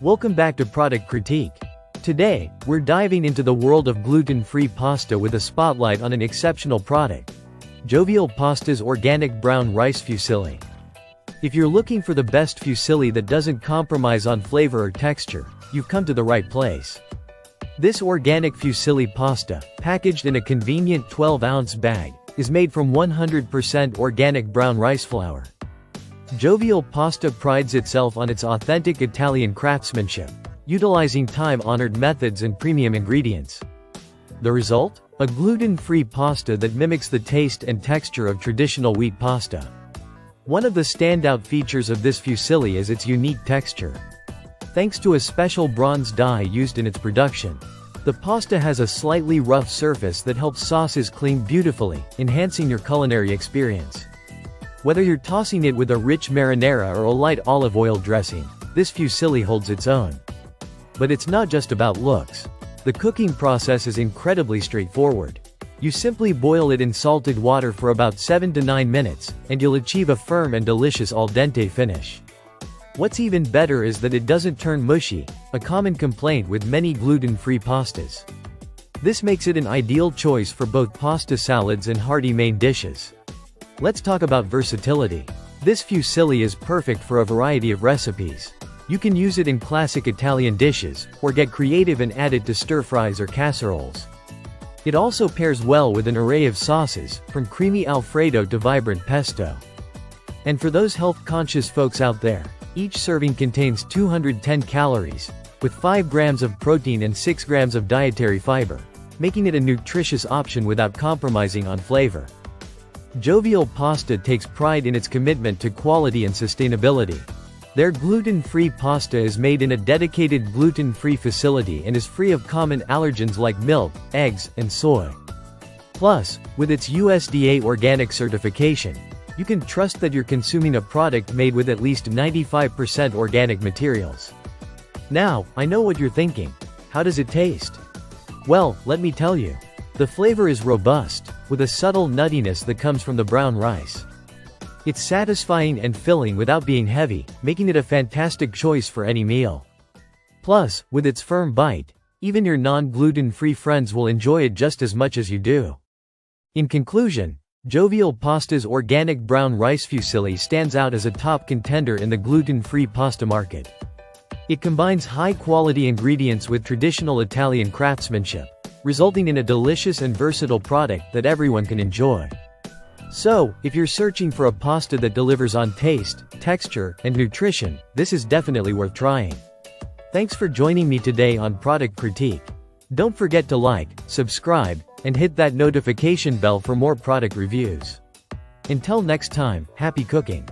Welcome back to Product Critique. Today, we're diving into the world of gluten-free pasta with a spotlight on an exceptional product. Jovial Pasta's Organic Brown Rice Fusilli. If you're looking for the best fusilli that doesn't compromise on flavor or texture, you've come to the right place. This organic fusilli pasta, packaged in a convenient 12-ounce bag, is made from 100% organic brown rice flour. Jovial Pasta prides itself on its authentic Italian craftsmanship, utilizing time-honored methods and premium ingredients. The result? A gluten-free pasta that mimics the taste and texture of traditional wheat pasta. One of the standout features of this fusilli is its unique texture. Thanks to a special bronze dye used in its production, the pasta has a slightly rough surface that helps sauces cling beautifully, enhancing your culinary experience. Whether you're tossing it with a rich marinara or a light olive oil dressing, this fusilli holds its own. But it's not just about looks. The cooking process is incredibly straightforward. You simply boil it in salted water for about 7 to 9 minutes, and you'll achieve a firm and delicious al dente finish. What's even better is that it doesn't turn mushy, a common complaint with many gluten-free pastas. This makes it an ideal choice for both pasta salads and hearty main dishes. Let's talk about versatility. This fusilli is perfect for a variety of recipes. You can use it in classic Italian dishes, or get creative and add it to stir-fries or casseroles. It also pairs well with an array of sauces, from creamy Alfredo to vibrant pesto. And for those health-conscious folks out there, each serving contains 210 calories, with 5 grams of protein and 6 grams of dietary fiber, making it a nutritious option without compromising on flavor. Jovial Pasta takes pride in its commitment to quality and sustainability. Their gluten-free pasta is made in a dedicated gluten-free facility and is free of common allergens like milk, eggs, and soy. Plus, with its USDA organic certification, you can trust that you're consuming a product made with at least 95% organic materials. Now, I know what you're thinking. How does it taste? Well, let me tell you. The flavor is robust, with a subtle nuttiness that comes from the brown rice. It's satisfying and filling without being heavy, making it a fantastic choice for any meal. Plus, with its firm bite, even your non-gluten-free friends will enjoy it just as much as you do. In conclusion, Jovial Pasta's Organic Brown Rice Fusilli stands out as a top contender in the gluten-free pasta market. It combines high-quality ingredients with traditional Italian craftsmanship, resulting in a delicious and versatile product that everyone can enjoy. So, if you're searching for a pasta that delivers on taste, texture, and nutrition, this is definitely worth trying. Thanks for joining me today on Product Critique. Don't forget to like, subscribe, and hit that notification bell for more product reviews. Until next time, happy cooking!